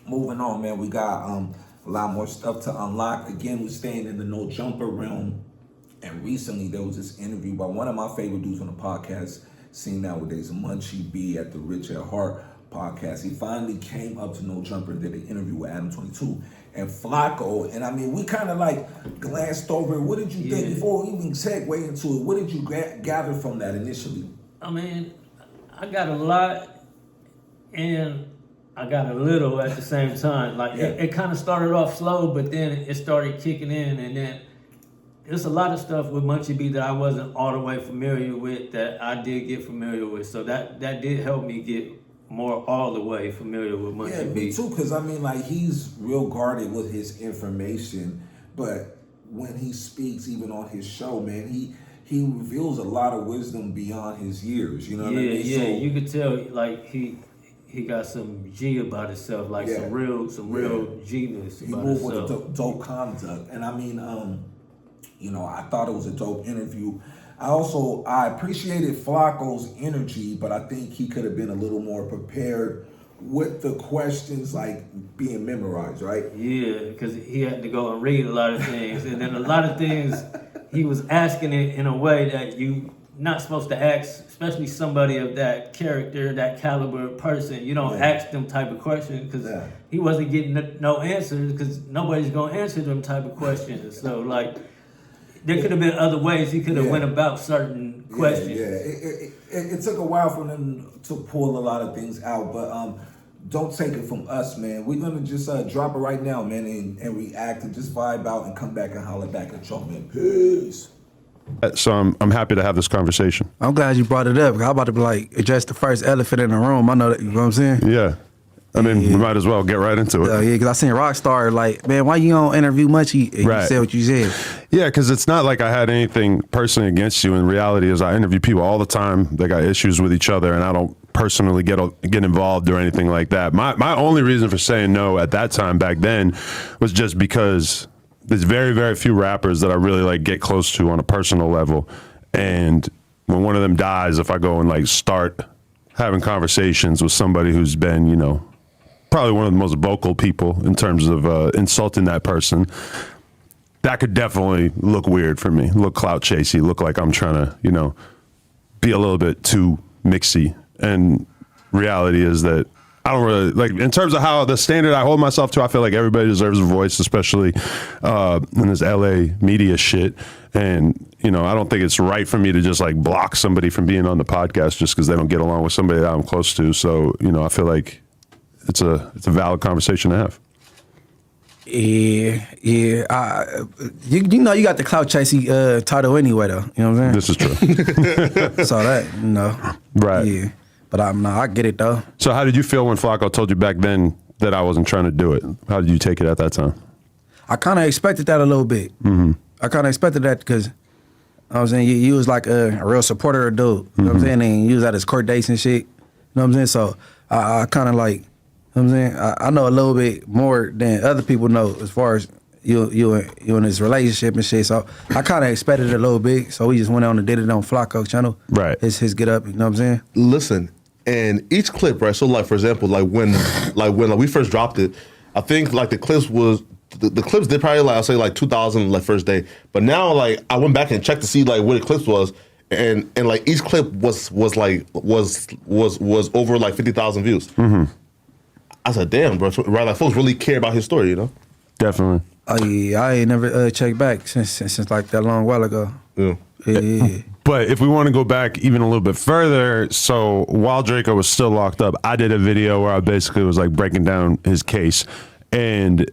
moving on, man. We got a lot more stuff to unlock. Again, we're staying in the no jumper realm. And recently there was this interview by one of my favorite dudes on the podcast scene nowadays, Munchie B at the Rich at Heart podcast. He finally came up to No Jumper and did an interview with Adam 22 and Flacco. And I mean, we kind of like glanced over it. What did you think before we even segue into it? What did you gather from that initially? I mean, I got a lot and I got a little at the same time. Like it kind of started off slow, but then it started kicking in, and then there's a lot of stuff with Munchie B that I wasn't all the way familiar with that I did get familiar with. So that did help me get more all the way familiar with Munchie B. Me too, because I mean, like, he's real guarded with his information, but when he speaks, even on his show, man, he reveals a lot of wisdom beyond his years. You know what I mean? Yeah, you could tell, like, he got some G about himself, like some real G-ness about himself. He moved with a dope conduct, and I mean, you know, I thought it was a dope interview. I appreciated Flacco's energy, but I think he could have been a little more prepared with the questions, like being memorized, right? Yeah, because he had to go and read a lot of things, and then a lot of things he was asking it in a way that you not supposed to ask, especially somebody of that character, that caliber person. You don't ask them type of questions because he wasn't getting no answers because nobody's gonna answer them type of questions. So like, there could have been other ways he could have went about certain questions. It took a while for them to pull a lot of things out, but don't take it from us, man. We're gonna just drop it right now, man, and react and just vibe out and come back and holler back at y'all, man. Peace. So I'm happy to have this conversation. I'm glad you brought it up. I'm about to be like, address the first elephant in the room. I know that, you know what I'm saying? Yeah. I mean, we might as well get right into it. Yeah, because I seen Rockstar like, man, why you don't interview Munchie? And you said what you said. Yeah, because it's not like I had anything personally against you. In reality, is I interview people all the time. They got issues with each other, and I don't personally get involved or anything like that. My only reason for saying no at that time back then was just because there's very, very few rappers that I really like get close to on a personal level. And when one of them dies, if I go and like start having conversations with somebody who's been, you know, probably one of the most vocal people in terms of insulting that person, that could definitely look weird for me, look clout chasey, look like I'm trying to, you know, be a little bit too mixy. And reality is that I don't really, like, in terms of how the standard I hold myself to, I feel like everybody deserves a voice, especially in this LA media shit. And, you know, I don't think it's right for me to just like block somebody from being on the podcast just because they don't get along with somebody that I'm close to. So, you know, I feel like it's a valid conversation to have. Yeah. You know, you got the clout chasey title anyway, though. You know what I'm saying? This is true. So that, you know. Right. Yeah. But I get it, though. So how did you feel when Flacco told you back then that I wasn't trying to do it? How did you take it at that time? I kind of expected that a little bit. Mm-hmm. I kind of expected that because, I was saying, you was like a real supporter of dude. You know what I'm saying? And you was at his court dates and shit. You know what I'm saying? So I kind of like, you know what I'm saying? I know a little bit more than other people know as far as you in this relationship and shit. So I kind of expected it a little bit. So we just went on and did it on Flacco channel. Right. His Get Up, you know what I'm saying? Listen, and each clip, right? So like, for example, like when we first dropped it, I think like the clips did probably like, I'll say like 2,000 like first day. But now like I went back and checked to see like where the clips was. And like each clip was over like 50,000 views. Mm-hmm. I said, damn, bro, right? Like folks really care about his story, you know? Definitely. Oh yeah, I ain't never checked back since like that long while ago. Yeah. But if we want to go back even a little bit further, so while Draco was still locked up, I did a video where I basically was like breaking down his case. And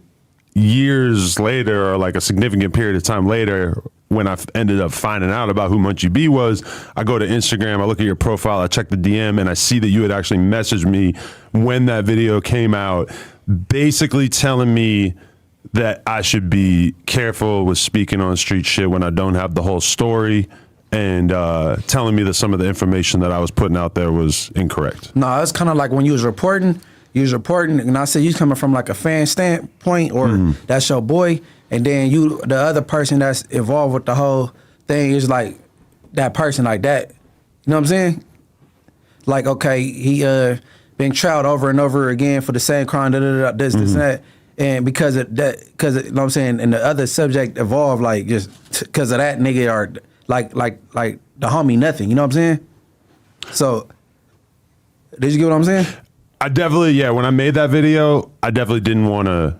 years later, or like a significant period of time later, when I ended up finding out about who Munchie B was, I go to Instagram, I look at your profile, I check the DM, and I see that you had actually messaged me when that video came out, basically telling me that I should be careful with speaking on street shit when I don't have the whole story, and telling me that some of the information that I was putting out there was incorrect. No, it's kind of like when you was reporting, and I said you coming from like a fan standpoint, or that's your boy, and then the other person that's involved with the whole thing is like that person like that. You know what I'm saying? Like, okay, he being tried over and over again for the same crime, this, and that. And because of that, you know what I'm saying, and the other subject evolved, like, just because of that nigga, or like the homie nothing, you know what I'm saying? So, did you get what I'm saying? I definitely, yeah, when I made that video, I definitely didn't want to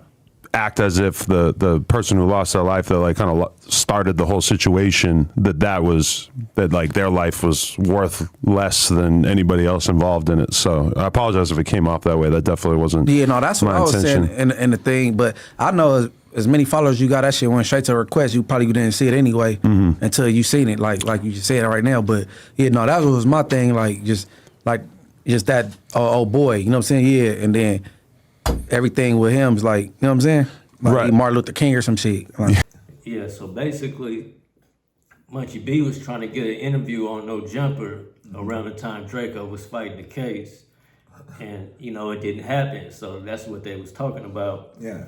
act as if the person who lost their life, that like kind of started the whole situation, that like their life was worth less than anybody else involved in it. So I apologize if it came off that way. That definitely wasn't. Yeah, no, that's what my I was intention. saying in the thing. But I know as many followers you got, that shit went straight to a request. You probably didn't see it anyway until you seen it, like you just said right now. But yeah, no, that was my thing. Like just that old boy, you know what I'm saying? Yeah, and then everything with him is like, you know what I'm saying? Like Right. Martin Luther King or some shit. Like, Yeah, so basically, Munchie B was trying to get an interview on No Jumper around the time Draco was fighting the case. And, you know, it didn't happen. So that's what they was talking about. Yeah.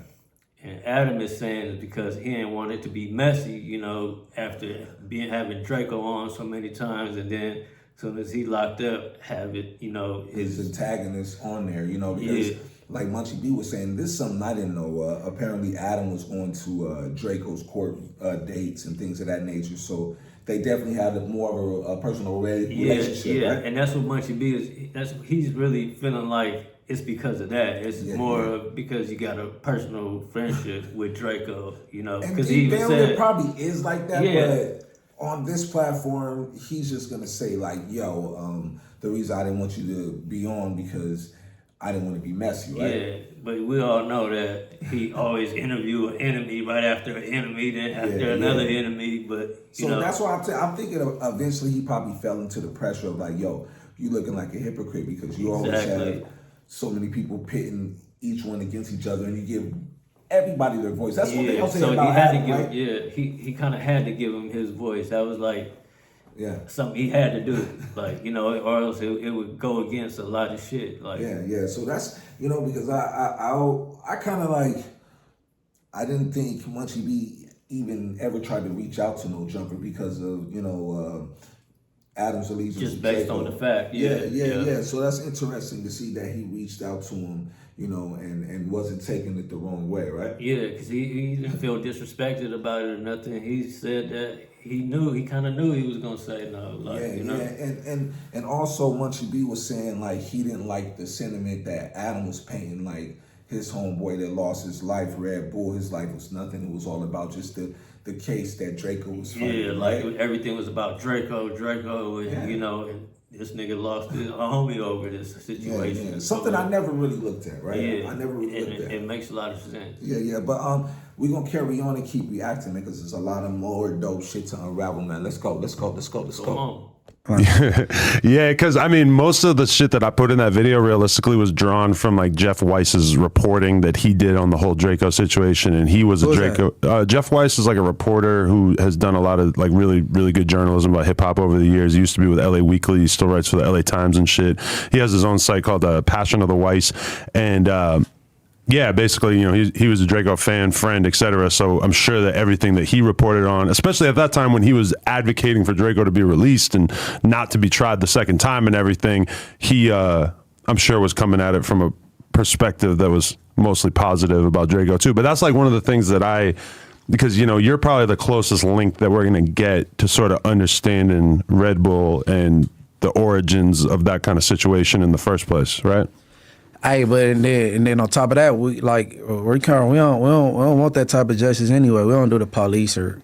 And Adam is saying it's because he didn't want it to be messy, you know, after having Draco on so many times, and then as soon as he locked up, have it, you know, His antagonist on there, you know, because like Munchie B was saying, this is something I didn't know. Apparently Adam was going to Draco's court dates and things of that nature. So they definitely had more of a personal relationship, right? And that's what Munchie B is. He's really feeling like it's because of that. It's more of because you got a personal friendship with Draco, you know. And Because he deep even down, said it probably is like that, Yeah. but on this platform, he's just gonna say like, "Yo, the reason I didn't want you to be on because I didn't want to be messy, right?" Yeah, but we all know that he always interview an enemy right after an enemy, then after another enemy. But you know, that's why I'm thinking eventually he probably fell into the pressure of like, "Yo, you looking like a hypocrite because you always have so many people pitting each one against each other, and you give everybody their voice." That's what they all say so about he had Adam, to give, right? he kind of had to give him his voice. That was like something he had to do, like, you know, or else it would go against a lot of shit. Like, So that's, you know, because I kind of like, I didn't think Munchie B even ever tried to reach out to No Jumper because of, you know, Adam's allegiance just to based Draco. on the fact, yeah. So that's interesting to see that he reached out to him, you know, and wasn't taking it the wrong way, right? Yeah, because he didn't feel disrespected about it or nothing. He said that he kind of knew he was gonna say no, like, you know. And also Munchie B was saying like he didn't like the sentiment that Adam was painting, like his homeboy that lost his life, Red Bull, his life was nothing. It was all about just the case that Draco was fighting. Yeah, like everything was about Draco, and you know, and this nigga lost his homie over this situation. Yeah. Something I never really looked at, right? Yeah, I never really looked at. It makes a lot of sense. Yeah, but we're gonna carry on and keep reacting because there's a lot of more dope shit to unravel, man. Let's go. Come on. Yeah, because I mean, most of the shit that I put in that video realistically was drawn from like Jeff Weiss's reporting that he did on the whole Draco situation, and he was a Draco. Jeff Weiss is like a reporter who has done a lot of like really, really good journalism about hip hop over the years. He used to be with LA Weekly. He still writes for the LA Times and shit. He has his own site called Passion of the Weiss, and yeah, basically, you know, he was a Draco fan, friend, etc. So I'm sure that everything that he reported on, especially at that time when he was advocating for Draco to be released and not to be tried the second time and everything, he, I'm sure, was coming at it from a perspective that was mostly positive about Draco too. But that's like one of the things that because, you know, you're probably the closest link that we're going to get to sort of understanding Red Bull and the origins of that kind of situation in the first place, right? Hey, but and then on top of that, we don't want that type of justice anyway. We don't do the police or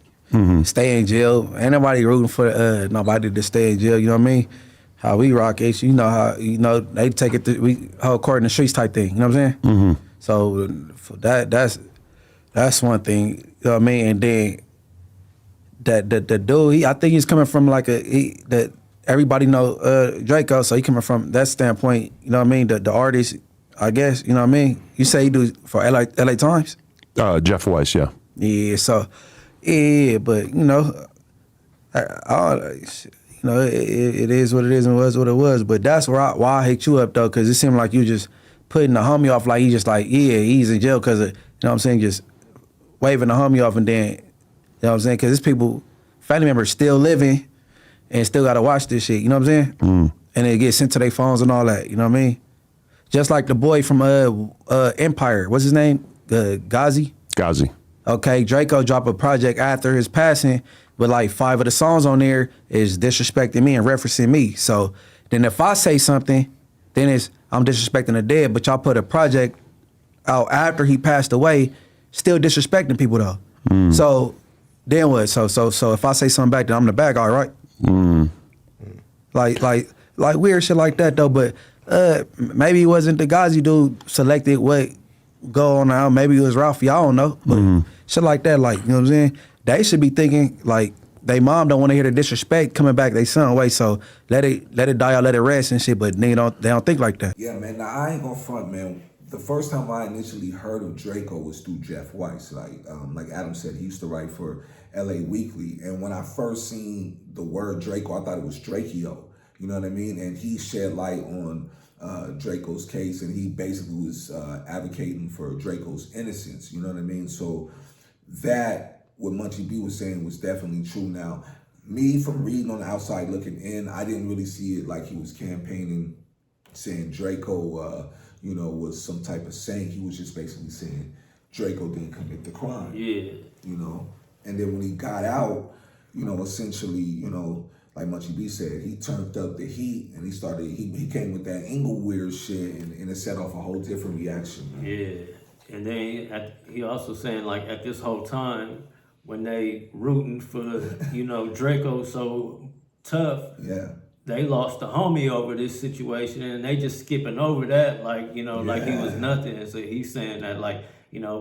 stay in jail. Ain't nobody rooting for nobody to stay in jail. You know what I mean? How we rock it, you know how they take it. We hold court in the streets type thing. You know what I'm saying? So for that's one thing. You know what I mean? And then the dude, I think he's coming from like that. Everybody know Draco, so he coming from that standpoint. You know what I mean? The artist, I guess. You know what I mean? You say he do for LA Times? Jeff Weiss, yeah. Yeah. So yeah, but you know, it is what it is and was what it was. But that's why I hit you up though, because it seemed like you just putting the homie off, like he just like he's in jail because you know what I'm saying, just waving the homie off, and then you know what I'm saying, because this people, family members still living. And still gotta watch this shit, you know what I'm saying? And it gets sent to their phones and all that, you know what I mean? Just like the boy from Empire, what's his name? Ghazi. Ghazi. Okay, Draco dropped a project after his passing, but like 5 of the songs on there is disrespecting me and referencing me. So then if I say something, then I'm disrespecting the dead, but y'all put a project out after he passed away, still disrespecting people though. So then what? So if I say something back, then I'm the bad guy, right? Like weird shit like that though. But maybe it wasn't the Ghazi dude selected what go on now. Maybe it was Ralfy. I don't know. But shit like that, like, you know what I'm saying? They should be thinking like they mom don't want to hear the disrespect coming back they son way. So let it die out, let it rest and shit. But they don't think like that. Yeah, man. Now I ain't gonna front, man. The first time I initially heard of Draco was through Jeff Weiss. Like Adam said, he used to write for LA Weekly. And when I first seen the word Draco, I thought it was Drakeo. You know what I mean? And he shed light on Draco's case, and he basically was advocating for Draco's innocence. You know what I mean? So that, what Munchie B was saying was definitely true. Now, me from reading on the outside looking in, I didn't really see it like he was campaigning, saying Draco, was some type of saint. He was just basically saying Draco didn't commit the crime. Yeah. And then when he got out, essentially, like Munchie B said, he turned up the heat and he came with that Ingleweird shit and it set off a whole different reaction. Man. Yeah. And then he also saying like at this whole time when they rooting for, Draco so tough. Yeah. They lost a homie over this situation and they just skipping over that like he was nothing. And so he's saying that like,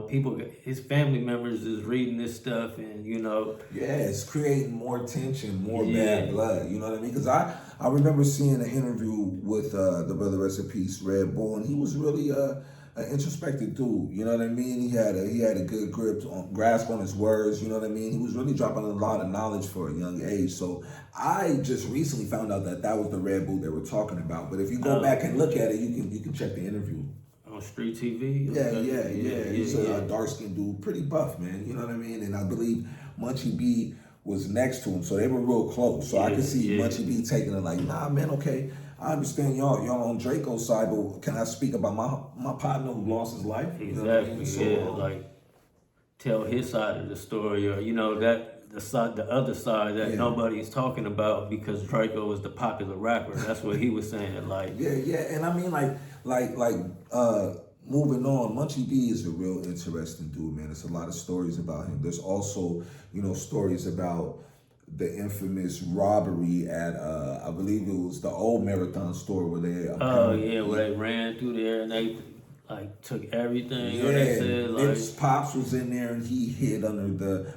people, his family members is reading this stuff and, Yeah, it's creating more tension, more bad blood. You know what I mean? Because I remember seeing an interview with the brother, rest in peace, Red Bull, and he was really an introspective dude. You know what I mean? He had a good grasp on his words. You know what I mean? He was really dropping a lot of knowledge for a young age. So I just recently found out that was the Red Bull they were talking about. But if you go back and look at it, you can check the interview. On Street TV? Yeah. He's a dark-skinned dude, pretty buff, man. You know what I mean? And I believe Munchie B was next to him, so they were real close. So I could see Munchie B taking it like, nah, man, okay, I understand y'all on Draco's side, but can I speak about my partner who lost his life? Exactly, You know what I mean? So, like tell his side of the story, or the other side that nobody's talking about because Draco was the popular rapper. That's what he was saying. Like and I mean like moving on, Munchie B is a real interesting dude, man. There's a lot of stories about him. There's also, stories about the infamous robbery at I believe it was the old Marathon store where they where they ran through there and they like took everything. Yeah, or they said, Nip's pops was in there and he hid under the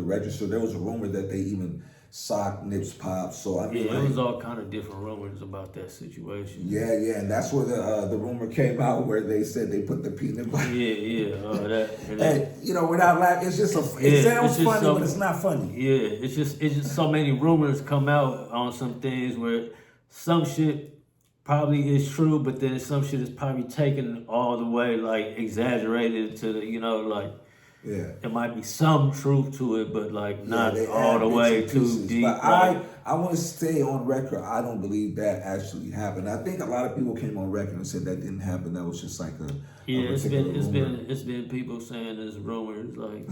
register. There was a rumor that they even socked Nip's pops. So I mean, it was all kind of different rumors about that situation. Yeah, and that's where the rumor came out where they said they put the peanut butter. Without laughing, it's just it sounds funny, but it's not funny. Yeah, it's just so many rumors come out on some things where some shit probably is true, but then some shit is probably taken all the way, like exaggerated to the, there might be some truth to it, but like not all the way too deep. But I want to stay on record. I don't believe that actually happened. I think a lot of people came on record and said that didn't happen. That was just like it's been people saying there's rumors like.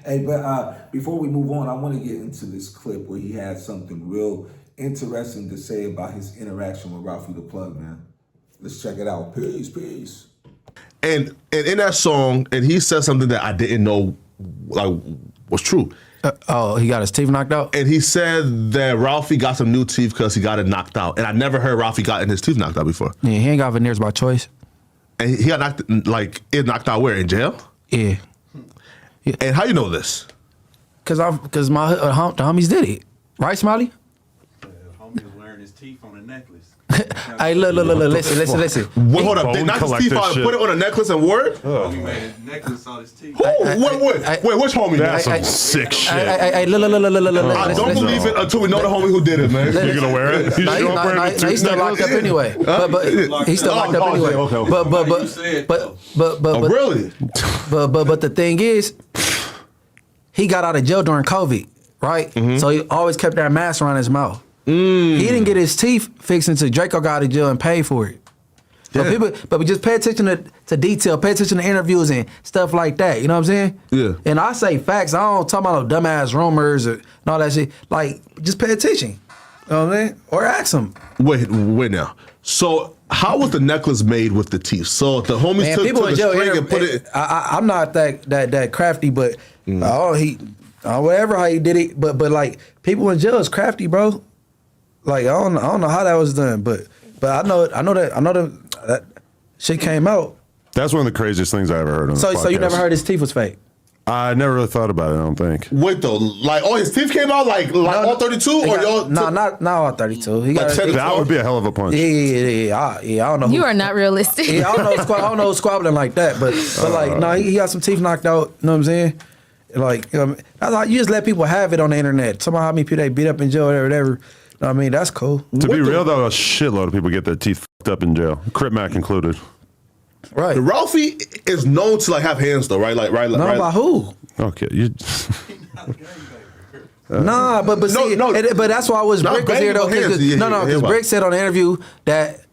Hey, but before we move on, I want to get into this clip where he had something real interesting to say about his interaction with Ralfy the Plug, man. Let's check it out. Peace. And in that song, and he said something that I didn't know was true. He got his teeth knocked out? And he said that Ralfy got some new teeth because he got it knocked out. And I never heard Ralfy gotten his teeth knocked out before. Yeah, he ain't got veneers by choice. And he got knocked out where? In jail? Yeah. And how you know this? Cause my the homies did it. Right, Smiley? The homie was wearing his teeth on a necklace. Hey, look, listen. Wait, hold up. They knocked his teeth out and put it on a necklace and wore it? Homie made a necklace out his teeth. Who? Wait, which homie? That's some sick shit. I don't believe it until we know the homie who did it, man. You're gonna wear it? He's still locked up anyway. But he's still locked up anyway. But really? But the thing is, he got out of jail during COVID, right? So he always kept that mask around his mouth. He didn't get his teeth fixed until Draco got out of jail and paid for it. But we just pay attention to detail, pay attention to interviews and stuff like that. You know what I'm saying? Yeah. And I say facts. I don't talk about no dumbass rumors and all that shit. Like, just pay attention. You know what I'm saying? Or ask them. Wait now. So how was the necklace made with the teeth? So the homies took people the in jail string and put it. I'm not that crafty, but whatever how he did it. But like people in jail is crafty, bro. Like I don't know how that was done, but I know that shit came out. That's one of the craziest things I ever heard on the podcast. So you never heard his teeth was fake? I never really thought about it, I don't think. Wait though, like his teeth came out like all 32 or y'all? No, not all 32. He got That would be a hell of a punch. Yeah. I don't know. You are not realistic. Yeah, I don't know squabbling like that, but like no, he got some teeth knocked out. You know what I'm saying? Like you just let people have it on the internet. Somehow how many people they beat up in jail or whatever. You know what I mean, that's cool. To be real though, a shitload of people get their teeth fucked up in jail. Crip Mac included. Right. Ralfy is known to like have hands though, right? No, by who? Okay, you. Nah, but see, but that's why I was Brick was here though. Because Brick said on the interview that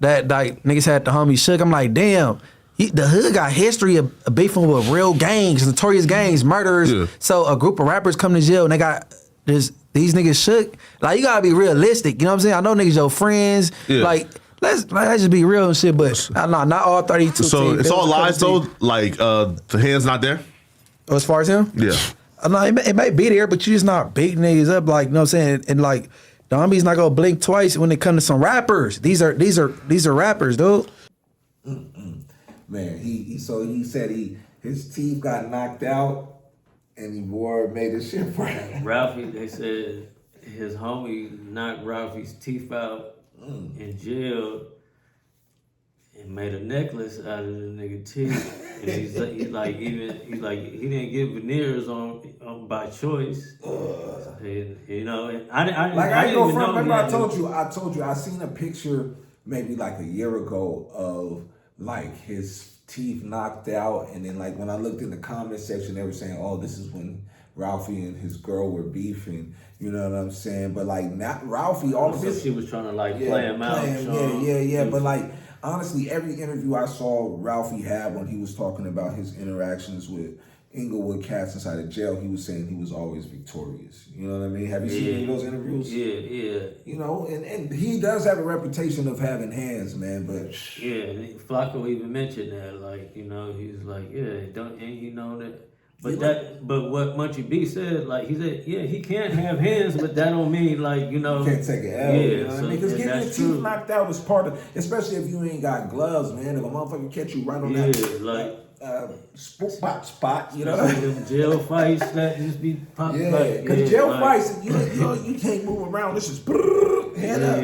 like niggas had the homie shook. I'm like, damn, the hood got history of beefing with real gangs, notorious gangs, murderers. Yeah. So a group of rappers come to jail and they got these niggas shook. Like you gotta be realistic. You know what I'm saying? I know niggas your friends. Yeah. Like let's just be real and shit. But not all 32. So it's all lies though. Like the hands not there. As far as him? Yeah. No, it may be there, but you just not beating niggas up, like, you know what I'm saying? And like, the homies not gonna blink twice when it comes to some rappers. These are rappers, dude. Man, he said his teeth got knocked out and he made his shit right. Ralfy, they said his homie knocked Ralphie's teeth out in jail and made a necklace out of the nigga teeth. And he's like he didn't get veneers on by choice. And, you know, and I didn't even know. Remember I told you I seen a picture maybe like a year ago of like his teeth knocked out, and then like when I looked in the comment section, they were saying, "Oh, this is when Ralfy and his girl were beefing." You know what I'm saying? But like not Ralfy, all of this. She was trying to like play him out. Yeah. But like honestly, every interview I saw Ralfy had when he was talking about his interactions with Inglewood cats inside of jail, he was saying he was always victorious. You know what I mean? Have you seen any of those interviews? Yeah. You know, and he does have a reputation of having hands, man. But yeah, and Flacco even mentioned that, like, you know, he was like, ain't he know that? But what Munchie B said, like he said, he can't have hands, but that don't mean like, you know, you can't take an L. Yeah, you know what I mean? Because getting your teeth true. knocked out is part of, especially if you ain't got gloves, man. If a motherfucker catch you right on that spot, you know. Like them jail fights that just be popping. Yeah, because jail fights, you can't move around. This is hand up.